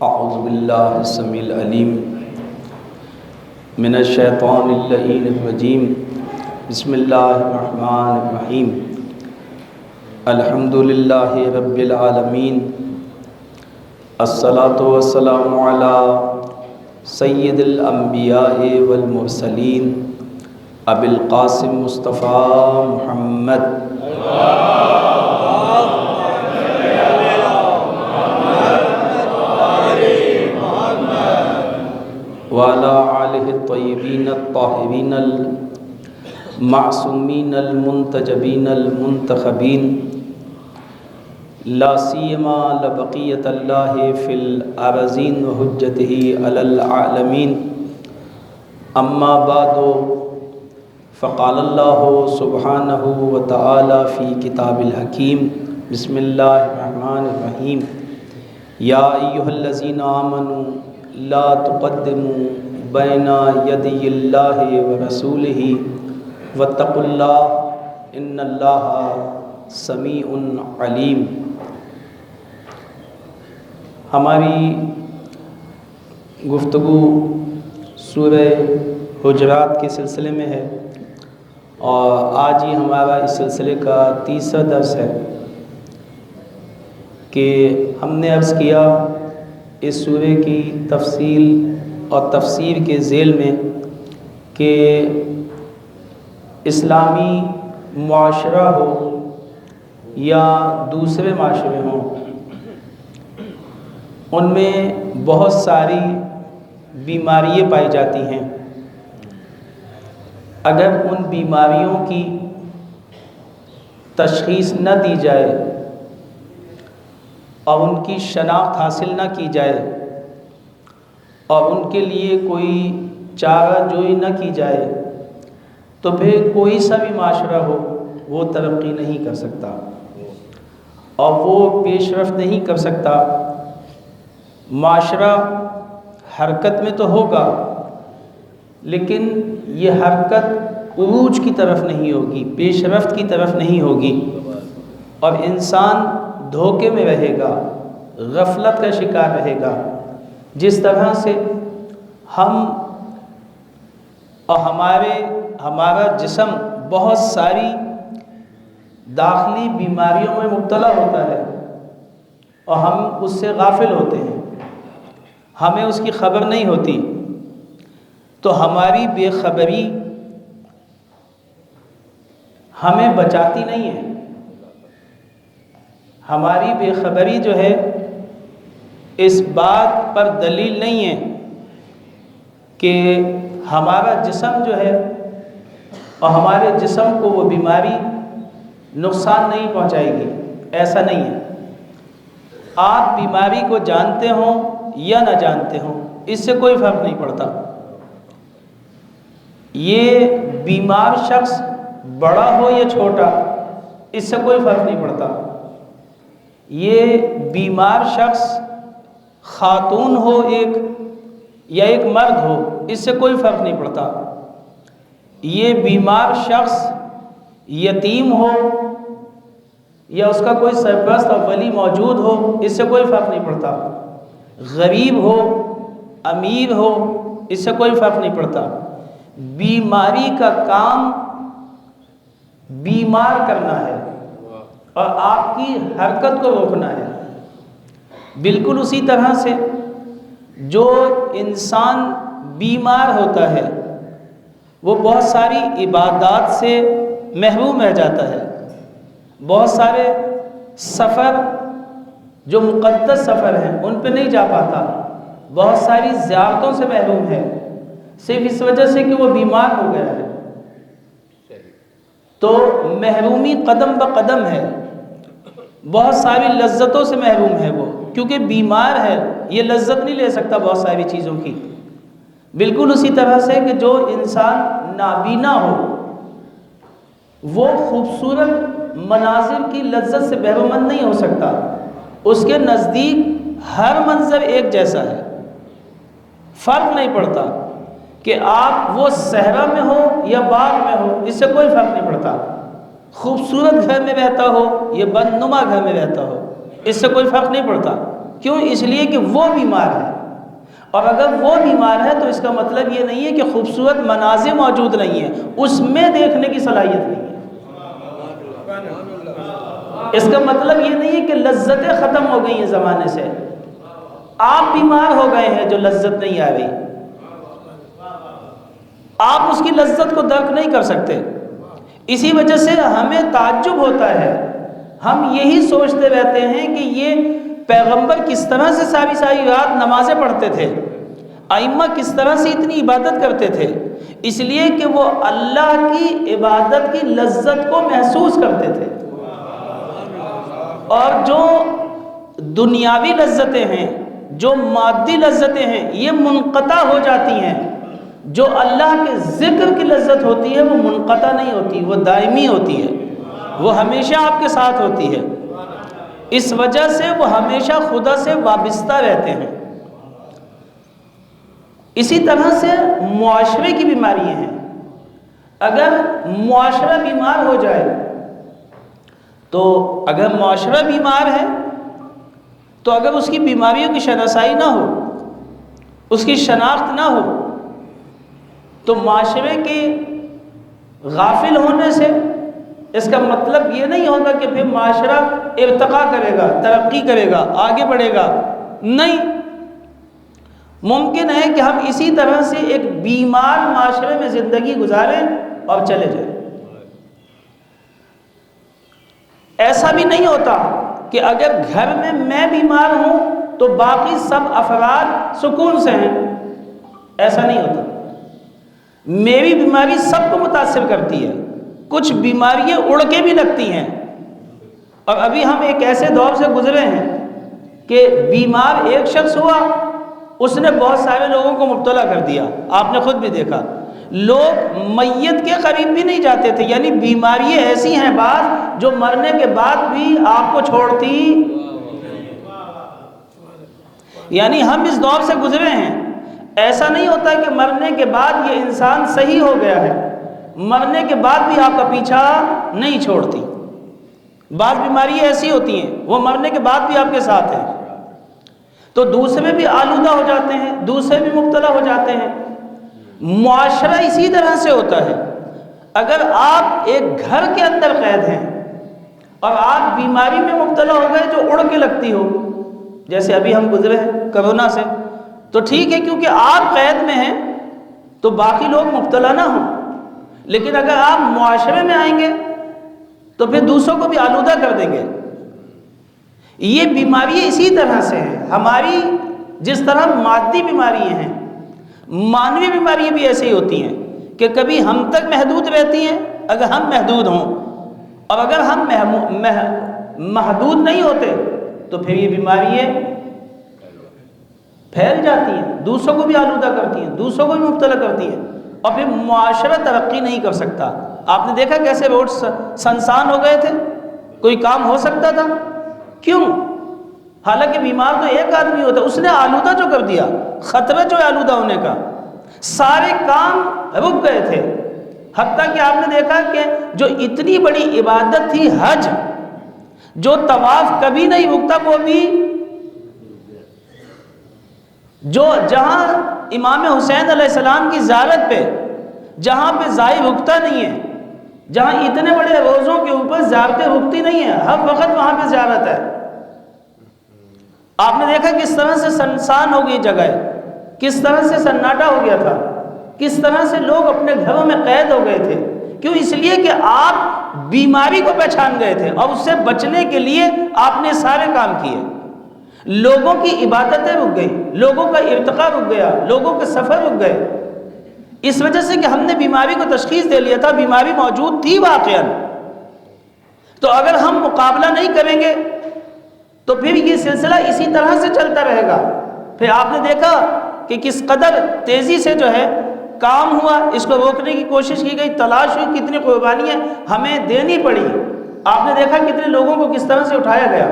اعوذ باللہ السمیع العلیم من الشیطان اللعین الرجیم بسم اللہ الرحمن الرحیم الحمد للہ رب العالمین الصلاۃ والسلام علی سید الانبیاء والمرسلین ابی القاسم مصطفیٰ محمد وعلى آلہ الطیبین الطاہرین المعصومین المنتجبین المنتخبین لا سیما لبقیۃ اللہ فی الارضین وحجتہ علی العالمین اما بعد فقال اللہ سبحانہ وتعالی فی کتاب الحکیم بسم اللہ الرحمن الرحیم یا ایہا الذین آمنوا لا تقدموا بین یدی اللہ ورسولہ واتقوا اللہ ان اللہ سمیع علیم۔ ہماری گفتگو سورہ حجرات کے سلسلے میں ہے اور آج ہی ہمارا اس سلسلے کا تیسرا درس ہے کہ ہم نے عرض کیا اس سورہ کی تفصیل اور تفسیر کے ذیل میں کہ اسلامی معاشرہ ہو یا دوسرے معاشرے ہوں، ان میں بہت ساری بیماریاں پائی جاتی ہیں۔ اگر ان بیماریوں کی تشخیص نہ دی جائے اور ان کی شناخت حاصل نہ کی جائے اور ان کے لیے کوئی چارہ جوئی نہ کی جائے تو پھر کوئی سا بھی معاشرہ ہو وہ ترقی نہیں کر سکتا اور وہ پیش رفت نہیں کر سکتا۔ معاشرہ حرکت میں تو ہوگا لیکن یہ حرکت عروج کی طرف نہیں ہوگی، پیش رفت کی طرف نہیں ہوگی، اور انسان دھوکے میں رہے گا، غفلت کا شکار رہے گا۔ جس طرح سے ہم اور ہمارا جسم بہت ساری داخلی بیماریوں میں مبتلا ہوتا ہے اور ہم اس سے غافل ہوتے ہیں، ہمیں اس کی خبر نہیں ہوتی، تو ہماری بے خبری ہمیں بچاتی نہیں ہے۔ ہماری بے خبری جو ہے اس بات پر دلیل نہیں ہے کہ ہمارا جسم جو ہے اور ہمارے جسم کو وہ بیماری نقصان نہیں پہنچائے گی، ایسا نہیں ہے۔ آپ بیماری کو جانتے ہوں یا نہ جانتے ہوں اس سے کوئی فرق نہیں پڑتا۔ یہ بیمار شخص بڑا ہو یا چھوٹا اس سے کوئی فرق نہیں پڑتا۔ یہ بیمار شخص خاتون ہو یا ایک مرد ہو اس سے کوئی فرق نہیں پڑتا۔ یہ بیمار شخص یتیم ہو یا اس کا کوئی سرپرست اور ولی موجود ہو اس سے کوئی فرق نہیں پڑتا۔ غریب ہو، امیر ہو، اس سے کوئی فرق نہیں پڑتا۔ بیماری کا کام بیمار کرنا ہے اور آپ کی حرکت کو روکنا ہے۔ بالکل اسی طرح سے جو انسان بیمار ہوتا ہے وہ بہت ساری عبادات سے محروم رہ جاتا ہے، بہت سارے سفر جو مقدس سفر ہیں ان پہ نہیں جا پاتا، بہت ساری زیارتوں سے محروم ہے، صرف اس وجہ سے کہ وہ بیمار ہو گیا ہے۔ تو محرومی قدم بقدم ہے، بہت ساری لذتوں سے محروم ہے وہ، کیونکہ بیمار ہے، یہ لذت نہیں لے سکتا بہت ساری چیزوں کی۔ بالکل اسی طرح سے کہ جو انسان نابینا ہو وہ خوبصورت مناظر کی لذت سے بہرمند نہیں ہو سکتا، اس کے نزدیک ہر منظر ایک جیسا ہے، فرق نہیں پڑتا کہ آپ وہ صحرا میں ہو یا باغ میں ہو، اس سے کوئی فرق نہیں پڑتا۔ خوبصورت گھر میں رہتا ہو یا بدنما گھر میں رہتا ہو اس سے کوئی فرق نہیں پڑتا۔ کیوں؟ اس لیے کہ وہ بیمار ہے، اور اگر وہ بیمار ہے تو اس کا مطلب یہ نہیں ہے کہ خوبصورت مناظر موجود نہیں ہیں، اس میں دیکھنے کی صلاحیت نہیں ہے۔ اس کا مطلب یہ نہیں ہے کہ لذتیں ختم ہو گئی ہیں زمانے سے، آپ بیمار ہو گئے ہیں جو لذت نہیں آ رہی، آپ اس کی لذت کو درک نہیں کر سکتے۔ اسی وجہ سے ہمیں تعجب ہوتا ہے، ہم یہی سوچتے رہتے ہیں کہ یہ پیغمبر کس طرح سے ساری ساری رات نمازیں پڑھتے تھے، ائمہ کس طرح سے اتنی عبادت کرتے تھے، اس لیے کہ وہ اللہ کی عبادت کی لذت کو محسوس کرتے تھے۔ اور جو دنیاوی لذتیں ہیں، جو مادی لذتیں ہیں، یہ منقطع ہو جاتی ہیں۔ جو اللہ کے ذکر کی لذت ہوتی ہے وہ منقطع نہیں ہوتی، وہ دائمی ہوتی ہے، وہ ہمیشہ آپ کے ساتھ ہوتی ہے، اس وجہ سے وہ ہمیشہ خدا سے وابستہ رہتے ہیں۔ اسی طرح سے معاشرے کی بیماریاں ہیں، اگر معاشرہ بیمار ہو جائے تو اگر معاشرہ بیمار ہے تو اگر اس کی بیماریوں کی شناسائی نہ ہو، اس کی شناخت نہ ہو، تو معاشرے کے غافل ہونے سے اس کا مطلب یہ نہیں ہوگا کہ پھر معاشرہ ارتقا کرے گا، ترقی کرے گا، آگے بڑھے گا، نہیں۔ ممکن ہے کہ ہم اسی طرح سے ایک بیمار معاشرے میں زندگی گزاریں اور چلے جائیں۔ ایسا بھی نہیں ہوتا کہ اگر گھر میں میں بیمار ہوں تو باقی سب افراد سکون سے ہیں، ایسا نہیں ہوتا۔ میری بیماری سب کو متاثر کرتی ہے، کچھ بیماریاں اڑ کے بھی لگتی ہیں، اور ابھی ہم ایک ایسے دور سے گزرے ہیں کہ بیمار ایک شخص ہوا، اس نے بہت سارے لوگوں کو مبتلا کر دیا۔ آپ نے خود بھی دیکھا، لوگ میت کے قریب بھی نہیں جاتے تھے، یعنی بیماریاں ایسی ہیں بعض جو مرنے کے بعد بھی آپ کو چھوڑتی، یعنی ہم اس دور سے گزرے ہیں۔ ایسا نہیں ہوتا کہ مرنے کے بعد یہ انسان صحیح ہو گیا ہے، مرنے کے بعد بھی آپ کا پیچھا نہیں چھوڑتی۔ بعض بیماریاں ایسی ہوتی ہیں وہ مرنے کے بعد بھی آپ کے ساتھ ہیں، تو دوسرے بھی آلودہ ہو جاتے ہیں، دوسرے بھی مبتلا ہو جاتے ہیں۔ معاشرہ اسی طرح سے ہوتا ہے، اگر آپ ایک گھر کے اندر قید ہیں اور آپ بیماری میں مبتلا ہو گئے جو اڑ کے لگتی ہو، جیسے ابھی ہم گزرے ہیں کرونا سے، تو ٹھیک ہے کیونکہ آپ قید میں ہیں تو باقی لوگ مبتلا نہ ہوں، لیکن اگر آپ معاشرے میں آئیں گے تو پھر دوسروں کو بھی آلودہ کر دیں گے۔ یہ بیماریاں اسی طرح سے ہیں، ہماری جس طرح مادی بیماریاں ہیں، مانوی بیماریاں بھی ایسے ہی ہوتی ہیں کہ کبھی ہم تک محدود رہتی ہیں اگر ہم محدود ہوں، اور اگر ہم محدود نہیں ہوتے تو پھر یہ بیماریاں پھیل جاتی ہیں، دوسروں کو بھی آلودہ کرتی ہیں، دوسروں کو بھی مبتلا کرتی ہیں، اور پھر معاشرہ ترقی نہیں کر سکتا۔ آپ نے دیکھا کیسے روڈ سنسان ہو گئے تھے، کوئی کام ہو سکتا تھا؟ کیوں؟ حالانکہ بیمار تو ایک آدمی ہوتا، اس نے آلودہ جو کر دیا، خطرہ جو ہے آلودہ ہونے کا، سارے کام رک گئے تھے۔ حتیٰ کہ آپ نے دیکھا کہ جو اتنی بڑی عبادت تھی حج، جو طواف کبھی نہیں رکتا، وہ بھی جو جہاں امام حسین علیہ السلام کی زیارت پہ، جہاں پہ زائر رکتا نہیں ہے، جہاں اتنے بڑے روزوں کے اوپر زیارتیں رکتی نہیں ہیں، ہر وقت وہاں پہ زیارت ہے۔ آپ نے دیکھا کس طرح سے سنسان ہو گئی جگہ، کس طرح سے سناٹا ہو گیا تھا، کس طرح سے لوگ اپنے گھروں میں قید ہو گئے تھے۔ کیوں؟ اس لیے کہ آپ بیماری کو پہچان گئے تھے اور اس سے بچنے کے لیے آپ نے سارے کام کیے۔ لوگوں کی عبادتیں رک گئی، لوگوں کا ارتقا رک گیا، لوگوں کے سفر رک گئے، اس وجہ سے کہ ہم نے بیماری کو تشخیص دے لیا تھا، بیماری موجود تھی واقعاً۔ تو اگر ہم مقابلہ نہیں کریں گے تو پھر یہ سلسلہ اسی طرح سے چلتا رہے گا۔ پھر آپ نے دیکھا کہ کس قدر تیزی سے جو ہے کام ہوا، اس کو روکنے کی کوشش کی گئی، تلاش ہوئی، کتنی قربانیاں ہمیں دینی پڑی۔ آپ نے دیکھا کتنے لوگوں کو کس طرح سے اٹھایا گیا۔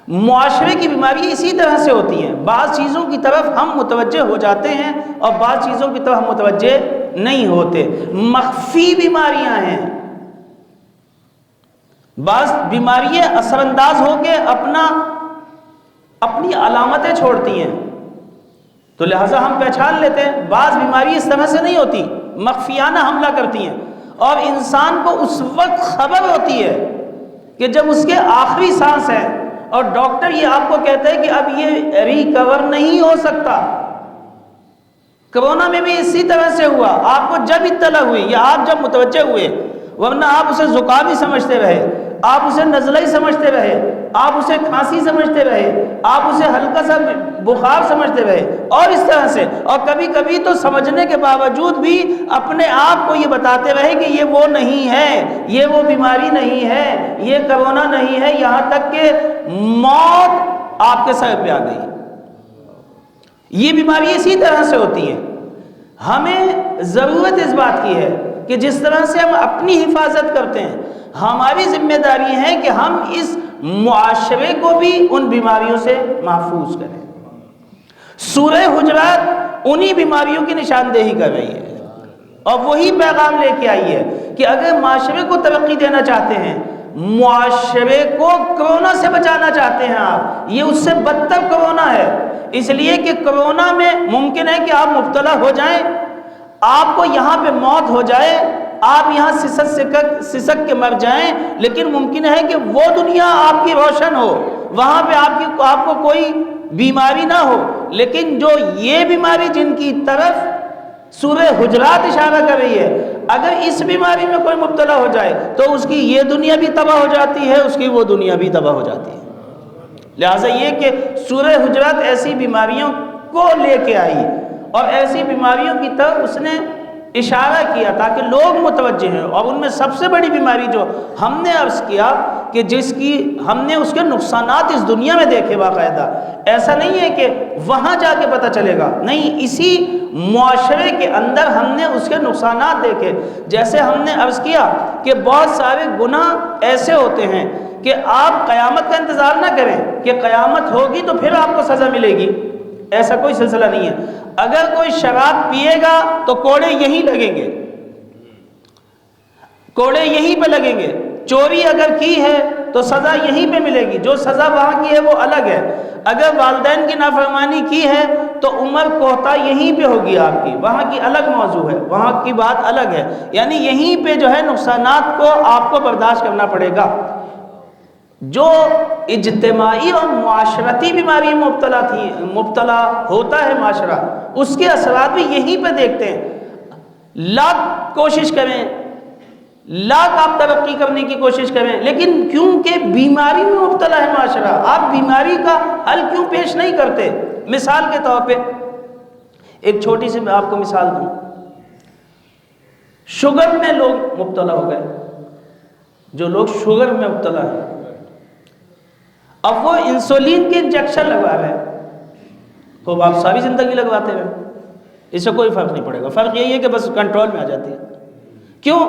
معاشرے کی بیماری اسی طرح سے ہوتی ہیں، بعض چیزوں کی طرف ہم متوجہ ہو جاتے ہیں اور بعض چیزوں کی طرف ہم متوجہ نہیں ہوتے۔ مخفی بیماریاں ہیں، بعض بیماریاں اثر انداز ہو کے اپنا اپنی علامتیں چھوڑتی ہیں، تو لہٰذا ہم پہچان لیتے ہیں۔ بعض بیماری اس طرح سے نہیں ہوتی، مخفیانہ حملہ کرتی ہیں، اور انسان کو اس وقت خبر ہوتی ہے کہ جب اس کے آخری سانس ہے اور ڈاکٹر یہ آپ کو کہتا ہے کہ اب یہ ریکور نہیں ہو سکتا۔ کرونا میں بھی اسی طرح سے ہوا، آپ کو جب اطلاع ہوئی یا آپ جب متوجہ ہوئے، ورنہ آپ اسے زکام ہی سمجھتے رہے، آپ اسے نزلہ ہی سمجھتے رہے، آپ اسے کھانسی سمجھتے رہے، آپ اسے ہلکا سا بخار سمجھتے رہے، اور اس طرح سے، اور کبھی کبھی تو سمجھنے کے باوجود بھی اپنے آپ کو یہ بتاتے رہے کہ یہ وہ نہیں ہے، یہ وہ بیماری نہیں ہے، یہ کرونا نہیں ہے، یہاں تک کہ موت آپ کے سر پہ آ گئی۔ یہ بیماری اسی طرح سے ہوتی ہے۔ ہمیں ضرورت اس بات کی ہے کہ جس طرح سے ہم اپنی حفاظت کرتے ہیں، ہماری ذمہ داری ہے کہ ہم اس معاشرے کو بھی ان بیماریوں سے محفوظ کریں۔ سورہ حجرات انہی بیماریوں کی نشاندہی کر رہی ہے، اور وہی پیغام لے کے آئی ہے کہ اگر معاشرے کو ترقی دینا چاہتے ہیں، معاشرے کو کرونا سے بچانا چاہتے ہیں آپ، یہ اس سے بدتر کرونا ہے، اس لیے کہ کرونا میں ممکن ہے کہ آپ مبتلا ہو جائیں، آپ کو یہاں پہ موت ہو جائے، آپ یہاں سسک کے مر جائیں، لیکن ممکن ہے کہ وہ دنیا آپ کی روشن ہو، وہاں پہ آپ کو کوئی بیماری نہ ہو، لیکن جو یہ بیماری جن کی طرف سورہ حجرات اشارہ کر رہی ہے، اگر اس بیماری میں کوئی مبتلا ہو جائے تو اس کی یہ دنیا بھی تباہ ہو جاتی ہے، اس کی وہ دنیا بھی تباہ ہو جاتی ہے۔ لہٰذا یہ کہ سورہ حجرات ایسی بیماریوں کو لے کے آئی، اور ایسی بیماریوں کی طرف اس نے اشارہ کیا تاکہ لوگ متوجہ ہیں، اور ان میں سب سے بڑی بیماری جو ہم نے عرض کیا کہ جس کی ہم نے اس کے نقصانات اس دنیا میں دیکھے باقاعدہ، ایسا نہیں ہے کہ وہاں جا کے پتہ چلے گا، نہیں، اسی معاشرے کے اندر ہم نے اس کے نقصانات دیکھے۔ جیسے ہم نے عرض کیا کہ بہت سارے گناہ ایسے ہوتے ہیں کہ آپ قیامت کا انتظار نہ کریں کہ قیامت ہوگی تو پھر آپ کو سزا ملے گی، ایسا کوئی سلسلہ نہیں ہے۔ اگر کوئی شراب پیے گا تو کوڑے یہیں لگیں گے، کوڑے یہیں پہ لگیں گے، چوری اگر کی ہے تو سزا یہیں پہ ملے گی، جو سزا وہاں کی ہے وہ الگ ہے، اگر والدین کی نافرمانی کی ہے تو عمر کوتا یہیں پہ ہوگی آپ کی، وہاں کی الگ موضوع ہے، وہاں کی بات الگ ہے، یعنی یہیں پہ جو ہے نقصانات کو آپ کو برداشت کرنا پڑے گا۔ جو اجتماعی اور معاشرتی بیماری مبتلا ہوتا ہے معاشرہ، اس کے اثرات بھی یہیں پہ دیکھتے ہیں۔ لاکھ کوشش کریں، لاکھ آپ ترقی کرنے کی کوشش کریں، لیکن کیونکہ بیماری میں مبتلا ہے معاشرہ، آپ بیماری کا حل کیوں پیش نہیں کرتے؟ مثال کے طور پہ ایک چھوٹی سی میں آپ کو مثال دوں، شوگر میں لوگ مبتلا ہو گئے، جو لوگ شوگر میں مبتلا ہیں، اب وہ انسولین کے انجیکشن لگوا رہے ہیں، تو آپ ساری زندگی لگواتے رہے، اس سے کوئی فرق نہیں پڑے گا، فرق یہی ہے کہ بس کنٹرول میں آ جاتی ہے۔ کیوں؟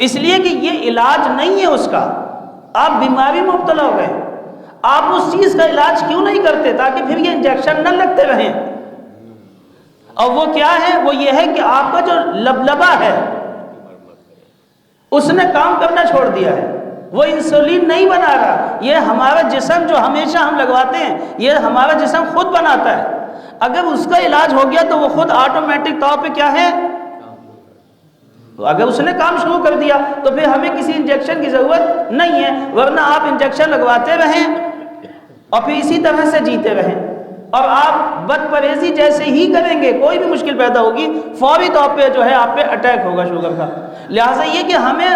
اس لیے کہ یہ علاج نہیں ہے اس کا، آپ بیماری میں مبتلا ہو گئے، آپ اس چیز کا علاج کیوں نہیں کرتے تاکہ پھر یہ انجیکشن نہ لگتے رہیں؟ اور وہ کیا ہے؟ وہ یہ ہے کہ آپ کا جو لبلبا ہے اس نے کام کرنا چھوڑ دیا ہے، وہ انسولین نہیں بنا رہا، یہ ہمارا جسم جو ہمیشہ ہم لگواتے ہیں، یہ ہمارا جسم خود بناتا ہے، اگر اس کا علاج ہو گیا تو وہ خود آٹومیٹک طور پہ کیا ہے، اگر اس نے کام شروع کر دیا تو پھر ہمیں کسی انجیکشن کی ضرورت نہیں ہے، ورنہ آپ انجیکشن لگواتے رہیں اور پھر اسی طرح سے جیتے رہیں، اور آپ بد پرہیزی جیسے ہی کریں گے، کوئی بھی مشکل پیدا ہوگی فوری طور پہ جو ہے آپ پہ اٹیک ہوگا شوگر کا۔ لہٰذا یہ کہ ہمیں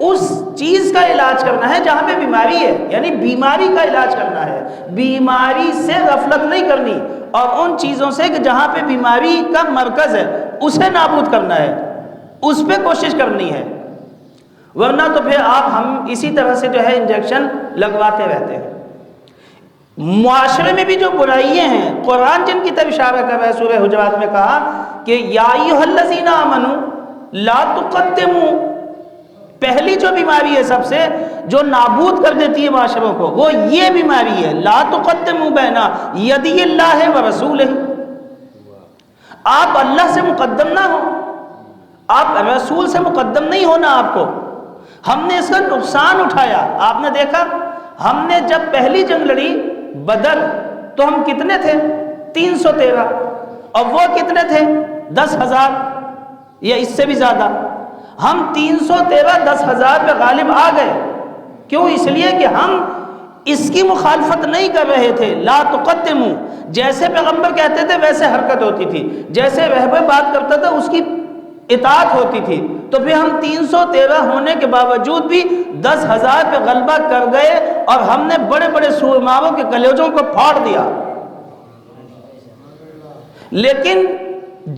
اس چیز کا علاج کرنا ہے جہاں پہ بیماری ہے، یعنی بیماری کا علاج کرنا ہے، بیماری سے غفلت نہیں کرنی، اور ان چیزوں سے کہ جہاں پہ بیماری کا مرکز ہے اسے نابود کرنا ہے، اس پہ کوشش کرنی ہے، ورنہ تو پھر ہم اسی طرح سے جو ہے انجیکشن لگواتے رہتے ہیں۔ معاشرے میں بھی جو برائیاں ہیں، قرآن جن کی طرف اشارہ کر رہا ہے، سورہ حجرات میں کہا کہ یا ایھا الذین آمنوا لا تقدموا، پہلی جو بیماری ہے سب سے جو نابود کر دیتی ہے معاشروں کو، وہ یہ بیماری ہے، لا تقدموا بین یدی اللہ ورسولہ، آپ اللہ سے مقدم نہ ہو، آپ رسول سے مقدم نہیں ہونا آپ کو۔ ہم نے اس کا نقصان اٹھایا، آپ نے دیکھا ہم نے جب پہلی جنگ لڑی بدر، تو ہم کتنے تھے؟ 313. اور وہ کتنے تھے؟ 10,000 یا اس سے بھی زیادہ. ہم 313 10,000 پہ غالب آ گئے. کیوں؟ اس لیے کہ ہم اس کی مخالفت نہیں کر رہے تھے. لا تقدموا، جیسے پیغمبر کہتے تھے ویسے حرکت ہوتی تھی، جیسے رہبر بات کرتا تھا اس کی اطاعت ہوتی تھی. تو پھر ہم 313 ہونے کے باوجود بھی 10,000 پہ غلبہ کر گئے اور ہم نے بڑے بڑے سورماؤں کے کلیجوں کو پھاڑ دیا. لیکن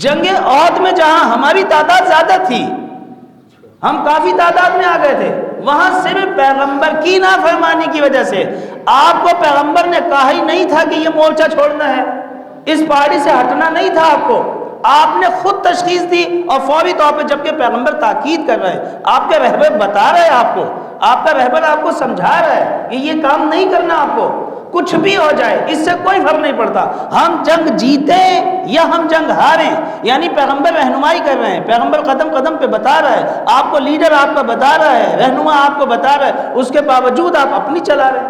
جنگ احد میں جہاں ہماری تعداد زیادہ تھی، ہم کافی تعداد میں آ گئے تھے، وہاں صرف پیغمبر کی نافرمانی کی وجہ سے آپ کو پیغمبر نے کہا ہی نہیں تھا کہ یہ مورچہ چھوڑنا ہے، اس پہاڑی سے ہٹنا نہیں تھا آپ کو. آپ نے خود تشخیص دی اور فوری طور پہ، جبکہ پیغمبر تاکید کر رہے ہیں، آپ کے رہبر بتا رہے ہیں آپ کو، آپ کا رہبر آپ کو سمجھا رہا ہے کہ یہ کام نہیں کرنا آپ کو. کچھ بھی ہو جائے اس سے کوئی فرق نہیں پڑتا، ہم جنگ جیتیں یا ہم جنگ ہاریں. یعنی پیغمبر رہنمائی کر رہے ہیں، پیغمبر قدم قدم پہ بتا رہا ہے آپ کو، لیڈر آپ کا بتا رہا ہے، رہنما آپ کو بتا رہا ہے، اس کے باوجود آپ اپنی چلا رہے ہیں.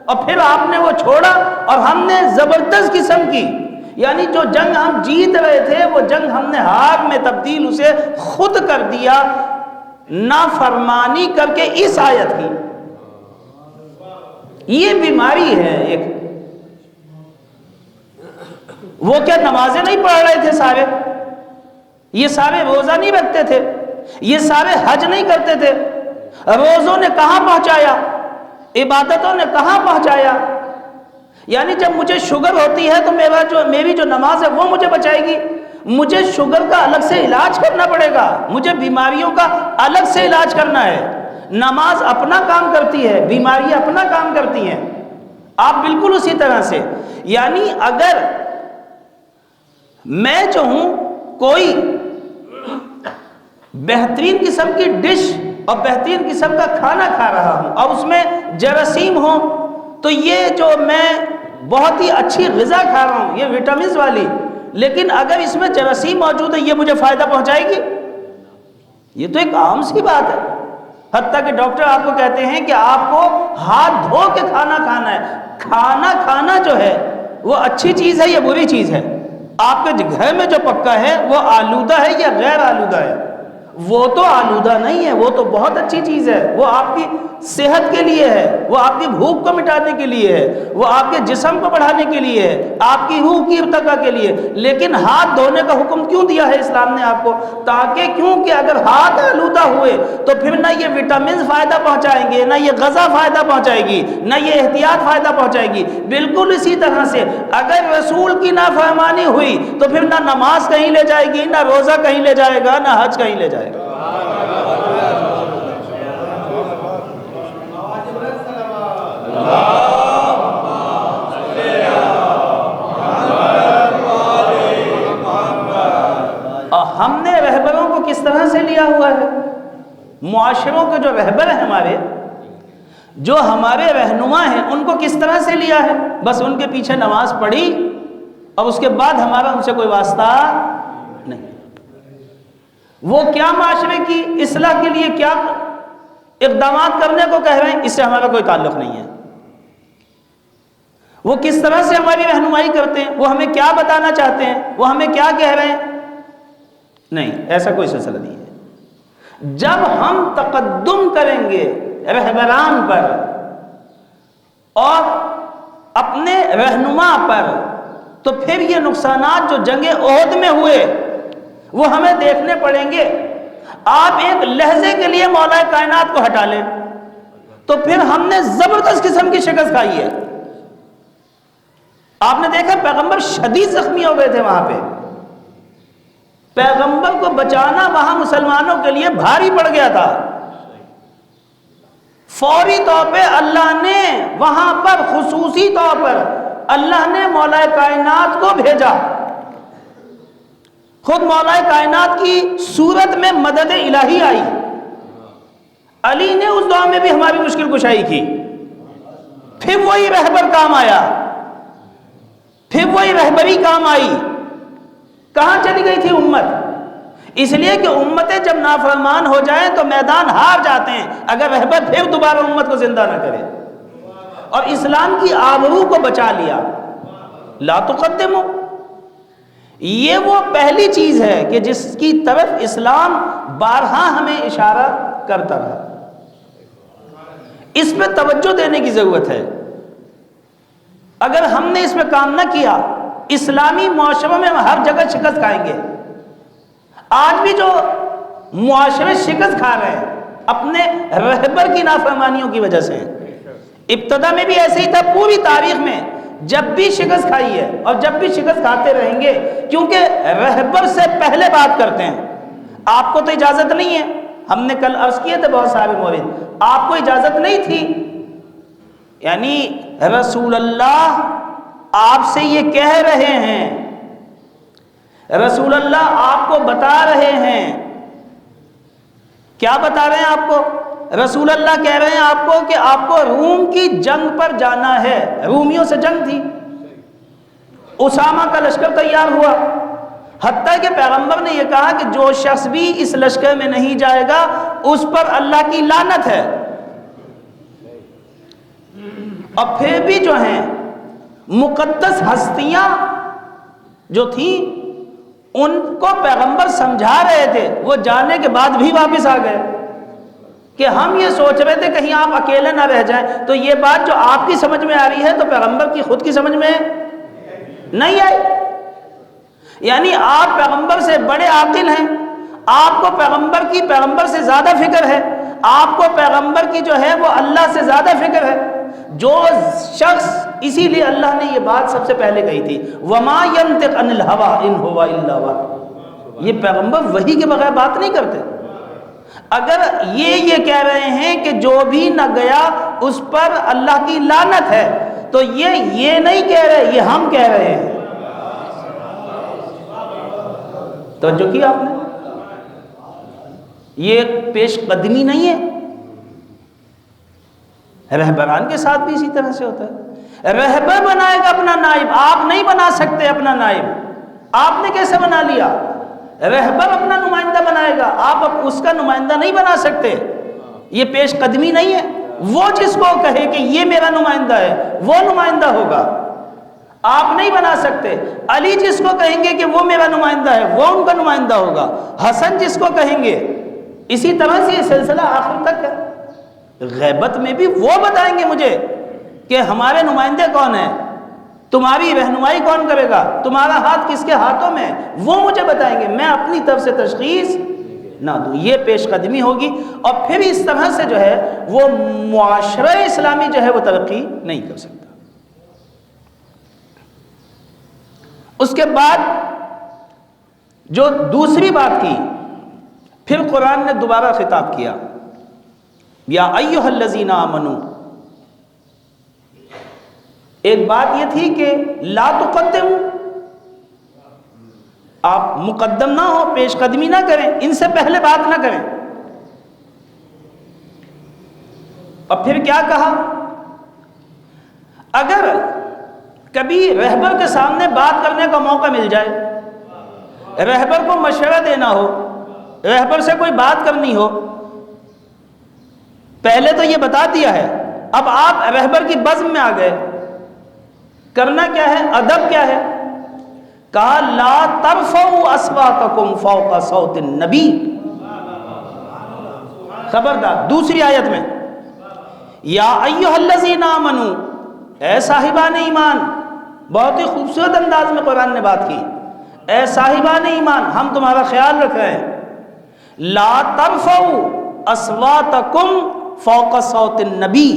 اور پھر آپ نے وہ چھوڑا اور ہم نے زبردست قسم کی، یعنی جو جنگ ہم جیت رہے تھے وہ جنگ ہم نے ہار میں تبدیل اسے خود کر دیا، نافرمانی کر کے اس آیت کی. یہ بیماری ہے ایک. وہ کیا نمازیں نہیں پڑھ رہے تھے سارے؟ یہ سارے روزہ نہیں رکھتے تھے؟ یہ سارے حج نہیں کرتے تھے؟ روزوں نے کہاں پہنچایا؟ عبادتوں نے کہاں پہنچایا؟ یعنی جب مجھے شوگر ہوتی ہے تو میری جو نماز ہے وہ مجھے بچائے گی؟ مجھے شوگر کا الگ سے علاج کرنا پڑے گا، مجھے بیماریوں کا الگ سے علاج کرنا ہے. نماز اپنا کام کرتی ہے، بیماریاں اپنا کام کرتی ہیں. آپ بالکل اسی طرح سے، یعنی اگر میں جو ہوں کوئی بہترین قسم کی ڈش اور بہترین قسم کا کھانا کھا رہا ہوں اور اس میں جراثیم ہوں، تو یہ جو میں بہت ہی اچھی غذا کھا رہا ہوں، یہ وٹامنز والی، لیکن اگر اس میں جراثیم موجود ہے یہ مجھے فائدہ پہنچائے گی؟ یہ تو ایک عام سی بات ہے. حتیٰ کہ ڈاکٹر آپ کو کہتے ہیں کہ آپ کو ہاتھ دھو کے کھانا کھانا ہے. کھانا کھانا جو ہے وہ اچھی چیز ہے یا بری چیز ہے؟ آپ کے گھر میں جو پکا ہے وہ آلودہ ہے یا غیر آلودہ ہے؟ وہ تو آلودہ نہیں ہے، وہ تو بہت اچھی چیز ہے، وہ آپ کی صحت کے لیے ہے، وہ آپ کی بھوک کو مٹانے کے لیے ہے، وہ آپ کے جسم کو بڑھانے کے لیے ہے، آپ کی روح کی ارتقاء کے لیے. لیکن ہاتھ دھونے کا حکم کیوں دیا ہے اسلام نے آپ کو؟ تاکہ کیونکہ اگر ہاتھ آلودہ ہوئے تو پھر نہ یہ وٹامنز فائدہ پہنچائیں گے، نہ یہ غذا فائدہ پہنچائے گی، نہ یہ احتیاط فائدہ پہنچائے گی. بالکل اسی طرح سے اگر رسول کی نافرمانی ہوئی تو پھر نہ نماز کہیں لے جائے گی، نہ روزہ کہیں لے جائے گا، نہ حج کہیں لے جائے گا. ہم نے رہبروں کو کس طرح سے لیا ہوا ہے؟ معاشروں کے جو رہبر ہیں ہمارے، جو ہمارے رہنما ہیں، ان کو کس طرح سے لیا ہے؟ بس ان کے پیچھے نماز پڑھی اور اس کے بعد ہمارا ان سے کوئی واسطہ نہیں. وہ کیا معاشرے کی اصلاح کے لیے کیا اقدامات کرنے کو کہہ رہے ہیں، اس سے ہمارا کوئی تعلق نہیں ہے. وہ کس طرح سے ہماری رہنمائی کرتے ہیں، وہ ہمیں کیا بتانا چاہتے ہیں، وہ ہمیں کیا کہہ رہے ہیں، نہیں، ایسا کوئی سلسلہ نہیں ہے. جب ہم تقدم کریں گے رہبران پر اور اپنے رہنما پر، تو پھر یہ نقصانات جو جنگ احد میں ہوئے وہ ہمیں دیکھنے پڑیں گے. آپ ایک لہجے کے لیے مولا کائنات کو ہٹا لیں تو پھر ہم نے زبردست قسم کی شکست کھائی ہے. آپ نے دیکھا پیغمبر شدید زخمی ہو گئے تھے وہاں پہ. پیغمبر کو بچانا وہاں مسلمانوں کے لیے بھاری پڑ گیا تھا. فوری طور پہ اللہ نے وہاں پر، خصوصی طور پر اللہ نے مولا کائنات کو بھیجا. خود مولا کائنات کی صورت میں مدد الہی آئی. علی نے اس دعا میں بھی ہماری مشکل کشائی کی. پھر وہی رہبر کام آیا، پھر وہی رہبری کام آئی. کہاں چلی گئی تھی امت؟ اس لیے کہ امتیں جب نافرمان ہو جائیں تو میدان ہار جاتے ہیں اگر رہبر پھر دوبارہ امت کو زندہ نہ کرے. اور اسلام کی آبرو کو بچا لیا. لا تقدموا، یہ وہ پہلی چیز ہے کہ جس کی طرف اسلام بارہا ہمیں اشارہ کرتا رہا، اس پہ توجہ دینے کی ضرورت ہے۔ اگر ہم نے اس پہ کام نہ کیا، اسلامی معاشروں میں ہم ہر جگہ شکست کھائیں گے۔ آج بھی جو معاشرے شکست کھا رہے ہیں اپنے رہبر کی نافرمانیوں کی وجہ سے، ابتدا میں بھی ایسے ہی تھا، پوری تاریخ میں جب بھی شکست کھائی ہے اور جب بھی شکست کھاتے رہیں گے، کیونکہ رہبر سے پہلے بات کرتے ہیں۔ آپ کو تو اجازت نہیں ہے، ہم نے کل عرض کیے تھے بہت سارے مورد، آپ کو اجازت نہیں تھی، یعنی رسول اللہ آپ سے یہ کہہ رہے ہیں، رسول اللہ آپ کو بتا رہے ہیں، کیا بتا رہے ہیں آپ کو؟ رسول اللہ کہہ رہے ہیں آپ کو کہ آپ کو روم کی جنگ پر جانا ہے، رومیوں سے جنگ تھی، اسامہ کا لشکر تیار ہوا، حتیٰ کہ پیغمبر نے یہ کہا کہ جو شخص بھی اس لشکر میں نہیں جائے گا اس پر اللہ کی لعنت ہے۔ اور پھر بھی جو ہیں مقدس ہستیاں جو تھیں ان کو پیغمبر سمجھا رہے تھے، وہ جانے کے بعد بھی واپس آ گئے کہ ہم یہ سوچ رہے تھے کہیں آپ اکیلے نہ رہ جائیں۔ تو یہ بات جو آپ کی سمجھ میں آ رہی ہے تو پیغمبر کی خود کی سمجھ میں نہیں آئی، یعنی آپ پیغمبر سے بڑے عاقل ہیں، آپ کو پیغمبر سے زیادہ فکر ہے، آپ کو پیغمبر کی جو ہے وہ اللہ سے زیادہ فکر ہے۔ جو شخص، اسی لیے اللہ نے یہ بات سب سے پہلے کہی تھی، وَمَا يَنْطِقْ عَنِ الْهَوَىٰ إِنْ هُوَ إِلَّا وَحْيٌ، یہ پیغمبر وحی کے بغیر بات نہیں کرتے۔ اگر یہ کہہ رہے ہیں کہ جو بھی نہ گیا اس پر اللہ کی لعنت ہے، تو یہ نہیں کہہ رہے، یہ ہم کہہ رہے ہیں۔ توجہ کی آپ نے؟ یہ پیش قدمی نہیں ہے۔ رہبران کے ساتھ بھی اسی طرح سے ہوتا ہے، رہبر بنائے گا اپنا نائب، آپ نہیں بنا سکتے اپنا نائب، آپ نے کیسے بنا لیا؟ رہبر اپنا نمائندہ بنائے گا، آپ اس کا نمائندہ نہیں بنا سکتے، یہ پیش قدمی نہیں ہے۔ وہ جس کو کہے کہ یہ میرا نمائندہ ہے وہ نمائندہ ہوگا، آپ نہیں بنا سکتے۔ علی جس کو کہیں گے کہ وہ میرا نمائندہ ہے وہ ان کا نمائندہ ہوگا، حسن جس کو کہیں گے، اسی طرح سے یہ سلسلہ آخر تک ہے۔ غیبت میں بھی وہ بتائیں گے مجھے کہ ہمارے نمائندے کون ہیں، تمہاری رہنمائی کون کرے گا، تمہارا ہاتھ کس کے ہاتھوں میں، وہ مجھے بتائیں گے، میں اپنی طرف سے تشخیص نہ دوں، یہ پیش قدمی ہوگی۔ اور پھر اس طرح سے جو ہے وہ معاشرہ اسلامی جو ہے وہ ترقی نہیں کر سکتا۔ اس کے بعد جو دوسری بات کی، پھر قرآن نے دوبارہ خطاب کیا، یا ایھا الذین آمنوا۔ ایک بات یہ تھی کہ لا تقدموا، آپ مقدم نہ ہو، پیش قدمی نہ کریں، ان سے پہلے بات نہ کریں۔ اور پھر کیا کہا؟ اگر کبھی رہبر کے سامنے بات کرنے کا موقع مل جائے، رہبر کو مشورہ دینا ہو، رہبر سے کوئی بات کرنی ہو، پہلے تو یہ بتا دیا ہے، اب آپ رہبر کی بزم میں آ گئے، کرنا کیا ہے، ادب کیا ہے؟ کہا لا ترفعوا اصواتکم فوق صوت النبی، خبردار۔ دوسری آیت میں یا ایھا الذین آمنوا، اے صاحبان ایمان، بہت ہی خوبصورت انداز میں قرآن نے بات کی، اے صاحبان ایمان ہم تمہارا خیال رکھ رہے ہیں، لا ترفعوا اصواتکم فوق صوت النبی،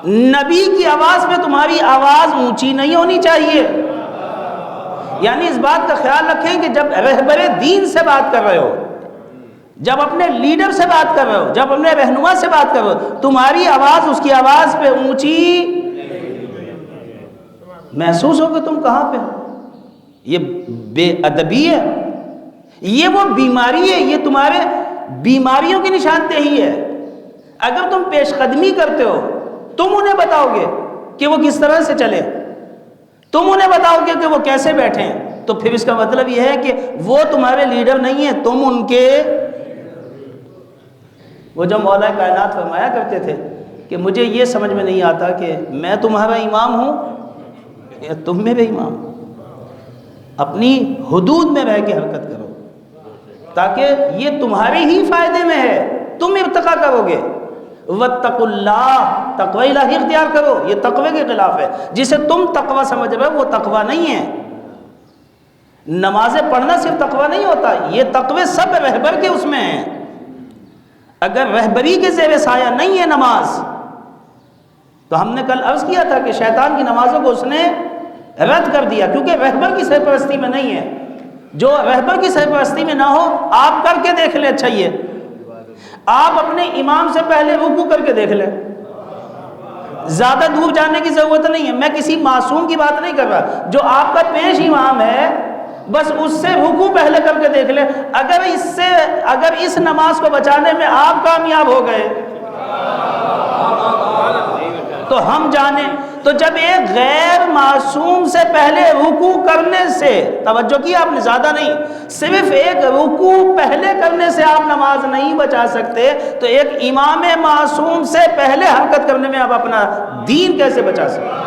نبی کی آواز میں تمہاری آواز اونچی نہیں ہونی چاہیے۔ یعنی اس بات کا خیال رکھیں کہ جب رہبر دین سے بات کر رہے ہو، جب اپنے لیڈر سے بات کر رہے ہو، جب اپنے رہنما سے بات کر رہے ہو، تمہاری آواز اس کی آواز پہ اونچی محسوس ہو کہ تم کہاں پہ ہو، یہ بے ادبی ہے، یہ وہ بیماری ہے، یہ تمہارے بیماریوں کی نشاندہی ہے۔ اگر تم پیش قدمی کرتے ہو، تم انہیں بتاؤ گے کہ وہ کس طرح سے چلے، تم انہیں بتاؤ گے کہ وہ کیسے بیٹھیں، تو پھر اس کا مطلب یہ ہے کہ وہ تمہارے لیڈر نہیں ہیں، تم ان کے۔ وہ جو مولا کائنات فرمایا کرتے تھے کہ مجھے یہ سمجھ میں نہیں آتا کہ میں تمہارا امام ہوں تم میں بے ایمان، اپنی حدود میں رہ کے حرکت کرو تاکہ یہ تمہارے ہی فائدے میں ہے، تم ارتقا کرو گے۔ واتقوا اللہ، تقوی الہی اختیار کرو، یہ تقوی کے خلاف ہے۔ جسے تم تقوی سمجھ رہے ہو وہ تقوی نہیں ہے۔ نمازیں پڑھنا صرف تقوی نہیں ہوتا، یہ تقوی سب رہبر کے اس میں ہیں۔ اگر رہبری کے زیر سایہ نہیں ہے نماز، تو ہم نے کل عرض کیا تھا کہ شیطان کی نمازوں کو اس نے رد کر دیا، کیونکہ رہبر کی سرپرستی میں نہیں ہے۔ جو رہبر کی سرپرستی میں نہ ہو، آپ کر کے دیکھ لیں، اچھا یہ آپ اپنے امام سے پہلے رکوع کر کے دیکھ لیں، زیادہ دور جانے کی ضرورت نہیں ہے۔ میں کسی معصوم کی بات نہیں کر رہا، جو آپ کا پیش امام ہے بس اس سے رکوع پہلے کر کے دیکھ لیں، اگر اس نماز کو بچانے میں آپ کامیاب ہو گئے تو ہم جانیں۔ تو جب ایک غیر معصوم سے پہلے رکوع کرنے سے، توجہ کی آپ نے، زیادہ نہیں، صرف ایک رکوع پہلے کرنے سے آپ نماز نہیں بچا سکتے، تو ایک امام معصوم سے پہلے حرکت کرنے میں آپ اپنا دین کیسے بچا سکتے؟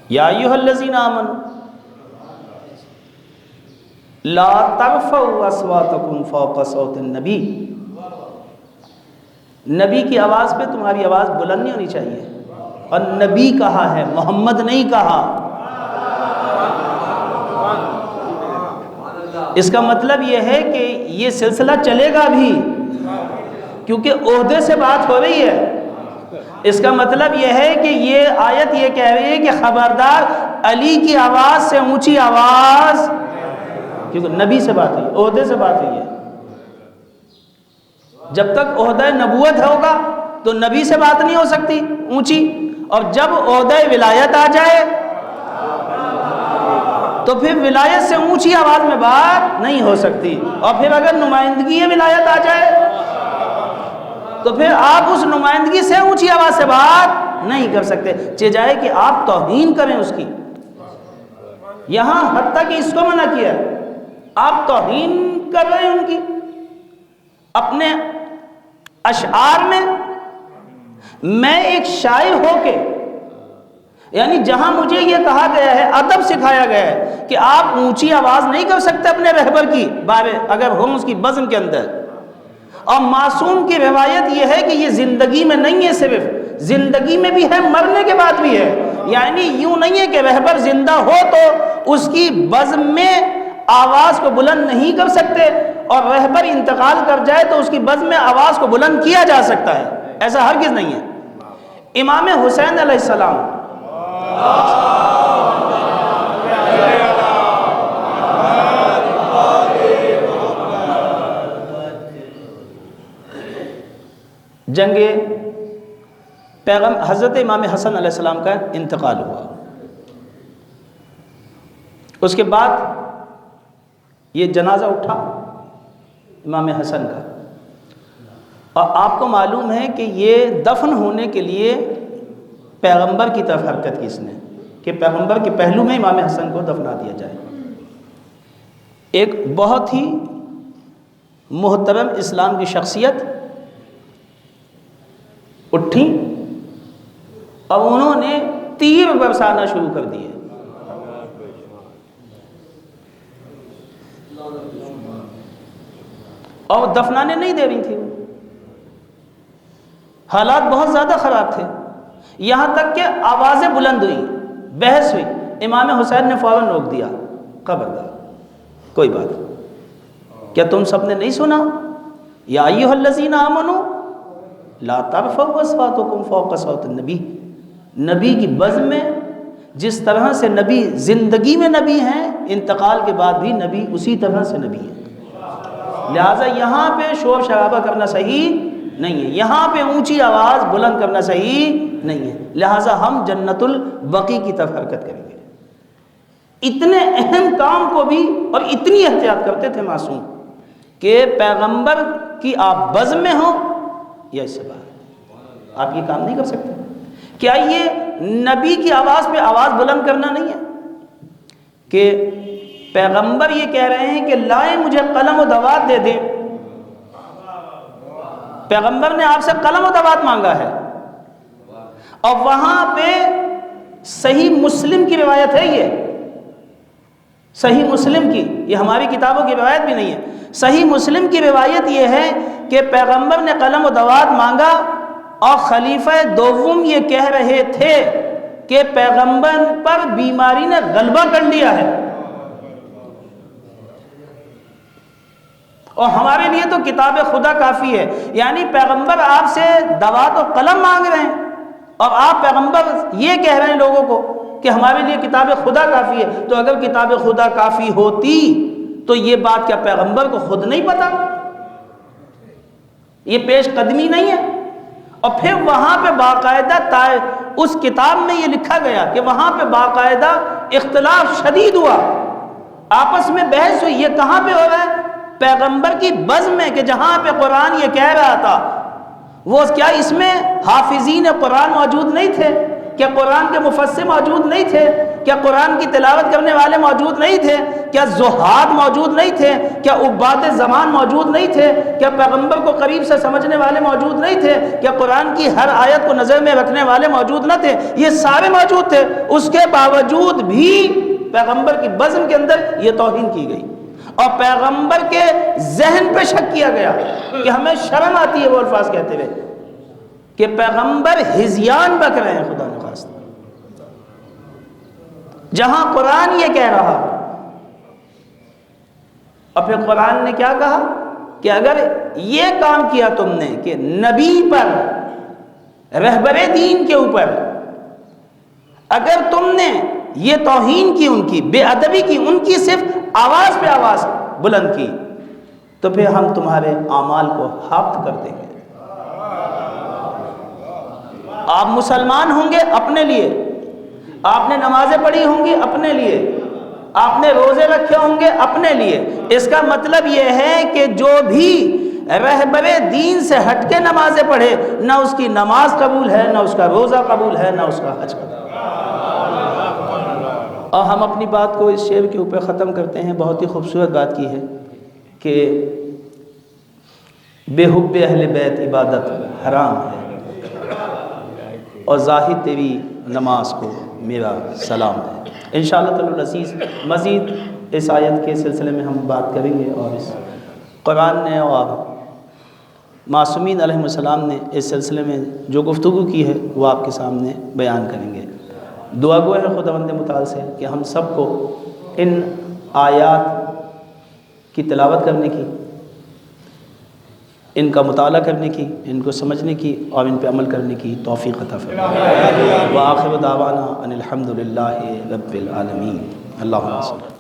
یا ایھا الذین آمنوا لا ترفعوا اصواتکم فوق صوت النبی، نبی کی آواز پہ تمہاری آواز بلند نہیں ہونی چاہیے، اور نبی کہا ہے، محمد نہیں کہا۔ اس کا مطلب یہ ہے کہ یہ سلسلہ چلے گا بھی، کیونکہ عہدے سے بات ہو رہی ہے۔ اس کا مطلب یہ ہے کہ یہ آیت یہ کہہ رہی ہے کہ خبردار علی کی آواز سے اونچی آواز، کیونکہ نبی سے بات ہوئی، عہدے سے بات ہوئی ہے۔ جب تک عہدہ نبوت ہوگا تو نبی سے بات نہیں ہو سکتی اونچی، اور جب عہدہ ولایت آ جائے تو پھر ولایت سے اونچی آواز میں بات نہیں ہو سکتی، اور پھر اگر نمائندگی ولایت آ جائے تو پھر آپ اس نمائندگی سے اونچی آواز سے بات نہیں کر سکتے، چاہے کہ آپ توہین کریں اس کی۔ یہاں حتیٰ کہ اس کو منع کیا ہے، آپ توہین کر رہے ہیں ان کی اپنے اشعار میں۔ میں ایک شاعر ہو کے، یعنی جہاں مجھے یہ کہا گیا ہے، ادب سکھایا گیا ہے کہ آپ اونچی آواز نہیں کر سکتے اپنے رہبر کی بارے اگر ہوں اس کی بزم کے اندر۔ اور معصوم کی روایت یہ ہے کہ یہ زندگی میں نہیں ہے، صرف زندگی میں بھی ہے، مرنے کے بعد بھی ہے۔ یعنی یوں نہیں ہے کہ رہبر زندہ ہو تو اس کی بزم میں آواز کو بلند نہیں کر سکتے، اور رہبر انتقال کر جائے تو اس کی بزم میں آواز کو بلند کیا جا سکتا ہے، ایسا ہرگز نہیں ہے۔ امام حسین علیہ السلام جنگ حضرت امام حسن علیہ السلام کا انتقال ہوا، اس کے بعد یہ جنازہ اٹھا امام حسن کا، اور آپ کو معلوم ہے کہ یہ دفن ہونے کے لیے پیغمبر کی طرف حرکت کی اس نے، کہ پیغمبر کے پہلو میں امام حسن کو دفنا دیا جائے۔ ایک بہت ہی محترم اسلام کی شخصیت اٹھی اور انہوں نے تیر برسانا شروع کر دیے، اور دفنانے نہیں دے رہی تھی، حالات بہت زیادہ خراب تھے، یہاں تک کہ آوازیں بلند ہوئی، بحث ہوئی، امام حسین نے فوراً روک دیا، خبردار کوئی بات، کیا تم سب نے نہیں سنا؟ یا ایھا الذین آمنوا لا ترفعوا اصواتکم فوق صوت النبی، نبی کی بزم میں جس طرح سے نبی زندگی میں نبی ہیں، انتقال کے بعد بھی نبی اسی طرح سے نبی ہیں، لہٰذا یہاں پہ شور شرابہ کرنا صحیح نہیں ہے، یہاں پہ اونچی آواز بلند کرنا صحیح نہیں ہے، لہٰذا ہم جنت البقیع کی طرف حرکت کریں گے۔ اتنے اہم کام کو بھی اور اتنی احتیاط کرتے تھے معصوم کہ پیغمبر کی آپ بزم میں ہوں یا اس سے باہر؟ آپ یہ کام نہیں کر سکتے؟ کیا یہ نبی کی آواز پہ آواز بلند کرنا نہیں ہے کہ پیغمبر یہ کہہ رہے ہیں کہ لائیں مجھے قلم و دوات دے دیں؟ پیغمبر نے آپ سے قلم و دوات مانگا ہے، اور وہاں پہ صحیح مسلم کی روایت ہے، یہ صحیح مسلم کی، یہ ہماری کتابوں کی روایت بھی نہیں ہے، صحیح مسلم کی روایت یہ ہے کہ پیغمبر نے قلم و دوات مانگا، اور خلیفہ دوم یہ کہہ رہے تھے کہ پیغمبر پر بیماری نے غلبہ کر لیا ہے۔ اور ہمارے لیے تو کتاب خدا کافی ہے، یعنی پیغمبر آپ سے دوات و قلم مانگ رہے ہیں، اور آپ پیغمبر یہ کہہ رہے ہیں لوگوں کو کہ ہمارے لیے کتاب خدا کافی ہے۔ تو اگر کتاب خدا کافی ہوتی تو یہ بات کیا پیغمبر کو خود نہیں پتا؟ یہ پیش قدمی نہیں ہے؟ اور پھر وہاں پہ باقاعدہ اس کتاب میں یہ لکھا گیا کہ وہاں پہ باقاعدہ اختلاف شدید ہوا، آپس میں بحث ہوئی۔ یہ کہاں پہ ہو رہا ہے؟ پیغمبر کی بزم میں، کہ جہاں پہ قرآن یہ کہہ رہا تھا وہ کیا اس میں حافظین قرآن موجود نہیں تھے؟ کیا قرآن کے مفسر موجود نہیں تھے؟ کیا قرآن کی تلاوت کرنے والے موجود نہیں تھے؟ کیا زہاد موجود نہیں تھے؟ کیا عباد زمان موجود نہیں تھے؟ کیا پیغمبر کو قریب سے سمجھنے والے موجود نہیں تھے؟ کیا قرآن کی ہر آیت کو نظر میں رکھنے والے موجود نہ تھے؟ یہ سارے موجود تھے، اس کے باوجود بھی پیغمبر کی بزم کے اندر یہ توہین کی گئی، اور پیغمبر کے ذہن پہ شک کیا گیا کہ ہمیں شرم آتی ہے وہ الفاظ کہتے ہوئے کہ پیغمبر ہذیان بک رہے ہیں خدا نخواستہ، جہاں قرآن یہ کہہ رہا۔ اور پھر قرآن نے کیا کہا کہ اگر یہ کام کیا تم نے کہ نبی پر، رہبر دین کے اوپر اگر تم نے یہ توہین کی، ان کی بے ادبی کی، ان کی صرف آواز پہ آواز بلند کی، تو پھر ہم تمہارے اعمال کو ہافت کر دیں گے۔ آپ مسلمان ہوں گے اپنے لیے، آپ نے نمازیں پڑھی ہوں گی اپنے لیے، آپ نے روزے رکھے ہوں گے اپنے لیے۔ اس کا مطلب یہ ہے کہ جو بھی رہبر دین سے ہٹ کے نمازیں پڑھے، نہ اس کی نماز قبول ہے، نہ اس کا روزہ قبول ہے، نہ اس کا حج قبول ہے۔ اور ہم اپنی بات کو اس شعر کے اوپر ختم کرتے ہیں، بہت ہی خوبصورت بات کی ہے کہ بے حب اہل بیت عبادت حرام ہے، اور زاہد تیری نماز کو میرا سلام ہے۔ انشاءاللہ تعالی العزیز مزید اس آیت کے سلسلے میں ہم بات کریں گے، اور اس قرآن نے اور معصومین علیہ السلام نے اس سلسلے میں جو گفتگو کی ہے وہ آپ کے سامنے بیان کریں گے۔ دعا گو ہے خداوند متعال سے کہ ہم سب کو ان آیات کی تلاوت کرنے کی، ان کا مطالعہ کرنے کی، ان کو سمجھنے کی اور ان پہ عمل کرنے کی توفیق عطا فرمائے۔ وآخر دعوانا ان الحمد للہ رب العالمین۔ اللہم صل